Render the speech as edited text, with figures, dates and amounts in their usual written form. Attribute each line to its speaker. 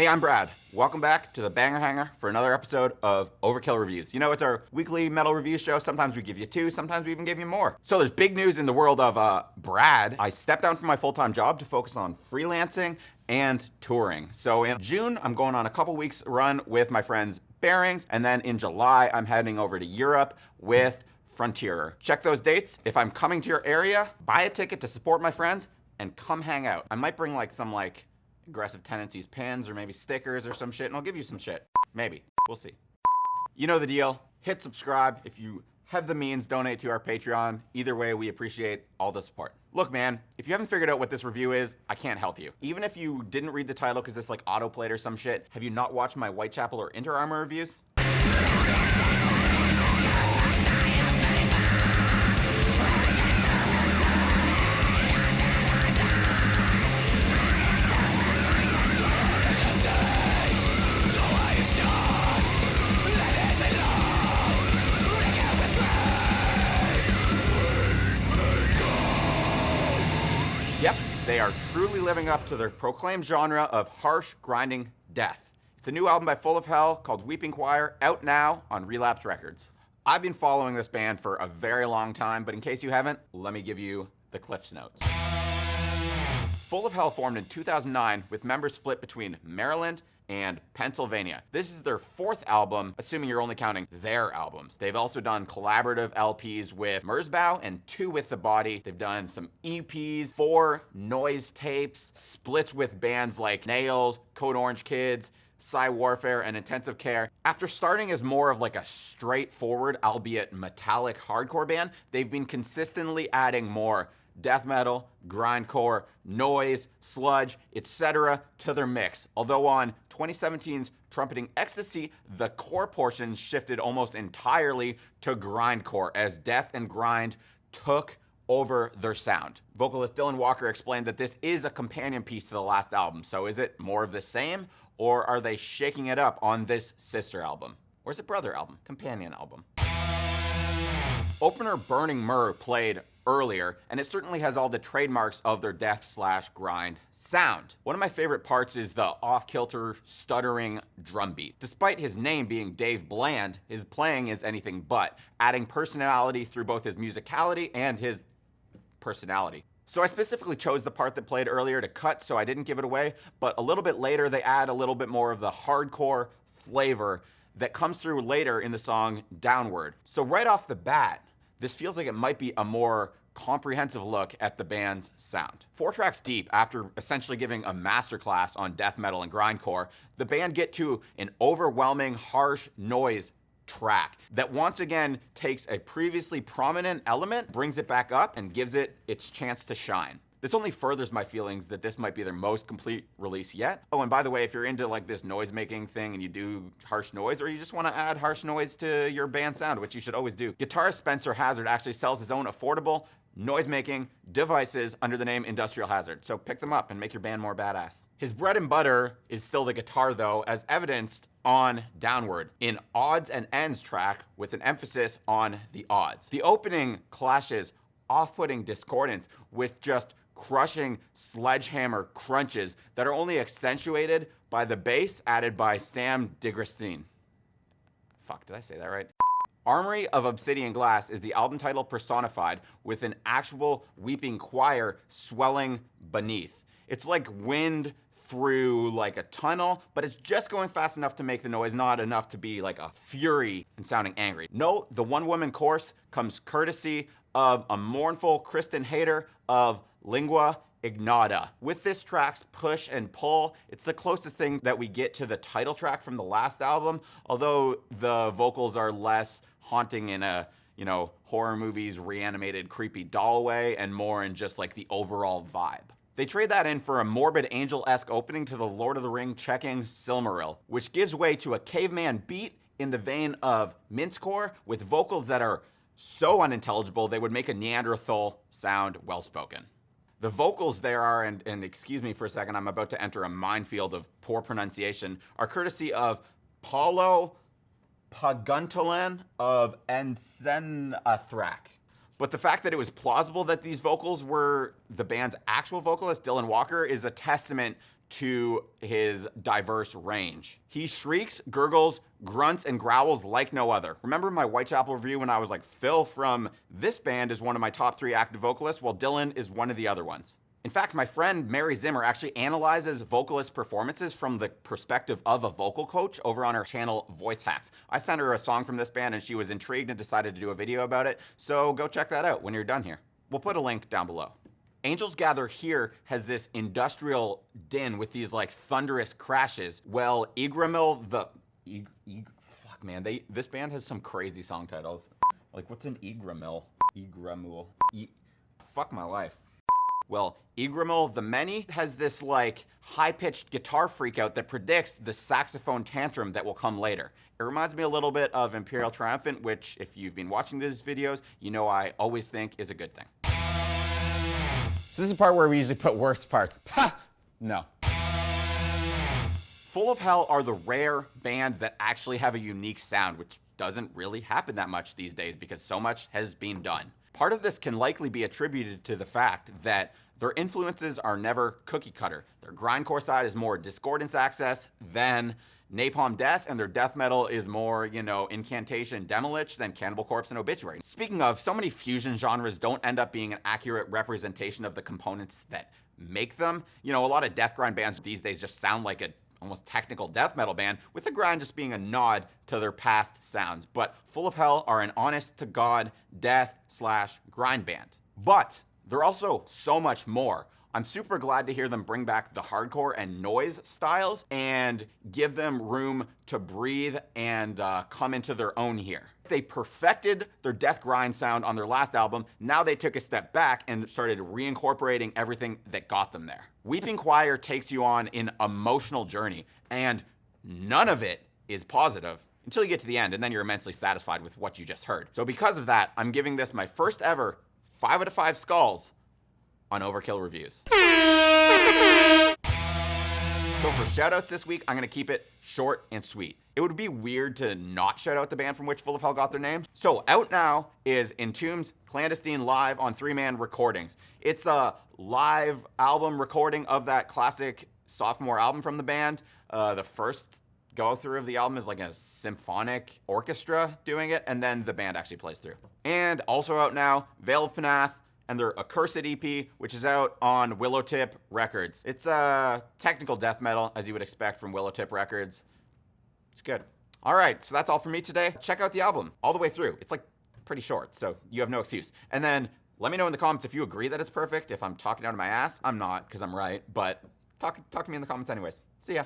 Speaker 1: Hey, I'm Brad. Welcome back to the Banger Hanger for another episode of Overkill Reviews. You know, it's our weekly metal review show. Sometimes we give you two, sometimes we even give you more. So there's big news in the world of Brad. I stepped down from my full-time job to focus on freelancing and touring. So in June, I'm going on a couple weeks run with my friends Bearings, and then in July, I'm heading over to Europe with Frontierer. Check those dates. If I'm coming to your area, buy a ticket to support my friends and come hang out. I might bring some Aggressive Tendencies pins or maybe stickers or some shit, and I'll give you some shit. Maybe. We'll see. You know the deal. Hit subscribe. If you have the means, donate to our Patreon. Either way, we appreciate all the support. Look, man, if you haven't figured out what this review is, I can't help you. Even if you didn't read the title because it's autoplayed or some shit, have you not watched my Whitechapel or Inter Armour reviews? Yep, they are truly living up to their proclaimed genre of harsh, grinding death. It's a new album by Full of Hell called Weeping Choir, out now on Relapse Records. I've been following this band for a very long time, but in case you haven't, let me give you the Cliff's Notes. Full of Hell formed in 2009 with members split between Maryland and Pennsylvania. This is their fourth album, assuming you're only counting their albums. They've also done collaborative LPs with Merzbow and 2 with The Body. They've done some EPs, 4 noise tapes, splits with bands like Nails, Code Orange Kids, Psy Warfare, and Intensive Care. After starting as more of a straightforward, albeit metallic hardcore band, they've been consistently adding more death metal, grindcore, noise, sludge, etc. to their mix. Although on 2017's Trumpeting Ecstasy, the core portion shifted almost entirely to grindcore as death and grind took over their sound. Vocalist Dylan Walker explained that this is a companion piece to the last album. So is it more of the same, or are they shaking it up on this sister album? Or is it brother album, companion album? Opener Burning Myrrh played earlier, and it certainly has all the trademarks of their death/grind sound. One of my favorite parts is the off-kilter, stuttering drum beat. Despite his name being Dave Bland, his playing is anything but, adding personality through both his musicality and his personality. So I specifically chose the part that played earlier to cut so I didn't give it away, but a little bit later they add a little bit more of the hardcore flavor that comes through later in the song Downward. So right off the bat, this feels like it might be a more comprehensive look at the band's sound. 4 tracks deep, after essentially giving a masterclass on death metal and grindcore, the band get to an overwhelming, harsh noise track that once again takes a previously prominent element, brings it back up, and gives it its chance to shine. This only furthers my feelings that this might be their most complete release yet. Oh, and by the way, if you're into this noise making thing and you do harsh noise, or you just want to add harsh noise to your band sound, which you should always do, guitarist Spencer Hazard actually sells his own affordable noise making devices under the name Industrial Hazard. So pick them up and make your band more badass. His bread and butter is still the guitar though, as evidenced on Downward, in Odds and Ends track with an emphasis on the odds. The opening clashes off-putting discordance with just crushing sledgehammer crunches that are only accentuated by the bass added by Sam Digrestine. Fuck, did I say that right? Armory of Obsidian Glass is the album title personified with an actual weeping choir swelling beneath. It's like wind through a tunnel, but it's just going fast enough to make the noise, not enough to be a fury and sounding angry. Note, the one-woman chorus comes courtesy of a mournful Kristen Hayter of Lingua Ignota. With this track's push and pull, it's the closest thing that we get to the title track from the last album, although the vocals are less haunting in a, horror movies reanimated creepy doll way and more in just the overall vibe. They trade that in for a morbid angel-esque opening to the Lord of the Ring checking Silmaril, which gives way to a caveman beat in the vein of mincecore with vocals that are so unintelligible they would make a Neanderthal sound well-spoken. The vocals there are, and excuse me for a second, I'm about to enter a minefield of poor pronunciation, are courtesy of Paulo Paguntalan of Ensenathrak. But the fact that it was plausible that these vocals were the band's actual vocalist, Dylan Walker, is a testament to his diverse range. He shrieks, gurgles, grunts, and growls like no other. Remember my Whitechapel review when I was like, Phil from this band is one of my top 3 active vocalists, while Dylan is one of the other ones. In fact, my friend Mary Zimmer actually analyzes vocalist performances from the perspective of a vocal coach over on her channel Voice Hacks. I sent her a song from this band and she was intrigued and decided to do a video about it, so go check that out when you're done here. We'll put a link down below. Angels Gather Here has this industrial din with these like thunderous crashes. Well, Igramil fuck man, this band has some crazy song titles. Like what's an Igramil? Fuck my life. Well, Igramil the Many has this like high-pitched guitar freakout that predicts the saxophone tantrum that will come later. It reminds me a little bit of Imperial Triumphant, which if you've been watching these videos, you know I always think is a good thing. So this is the part where we usually put worst parts. Ha! No. Full of Hell are the rare band that actually have a unique sound, which doesn't really happen that much these days because so much has been done. Part of this can likely be attributed to the fact that their influences are never cookie cutter. Their grindcore side is more Discordance Access than Napalm Death, and their death metal is more, you know, Incantation, Demolish than Cannibal Corpse and Obituary. Speaking of, so many fusion genres don't end up being an accurate representation of the components that make them. You know, a lot of death grind bands these days just sound like a almost technical death metal band, with the grind just being a nod to their past sounds. But Full of Hell are an honest-to-God death/grind band. But they're also so much more. I'm super glad to hear them bring back the hardcore and noise styles and give them room to breathe and come into their own here. They perfected their death grind sound on their last album. Now they took a step back and started reincorporating everything that got them there. Weeping Choir takes you on an emotional journey, and none of it is positive until you get to the end, and then you're immensely satisfied with what you just heard. So because of that, I'm giving this my first ever 5 out of 5 skulls on Overkill Reviews. So for shoutouts this week, I'm gonna keep it short and sweet. It would be weird to not shout out the band from which Full of Hell got their name. So out now is Entombed's Clandestine Live on 3-man recordings. It's a live album recording of that classic sophomore album from the band. The first go through of the album is like a symphonic orchestra doing it, and then the band actually plays through. And also out now, Veil of Panath and their Accursed EP, which is out on Willowtip Records. It's technical death metal, as you would expect from Willowtip Records. It's good. All right, so that's all for me today. Check out the album all the way through. It's like pretty short, so you have no excuse. And then let me know in the comments if you agree that it's perfect. If I'm talking out of my ass, I'm not, because I'm right, but talk to me in the comments anyways. See ya.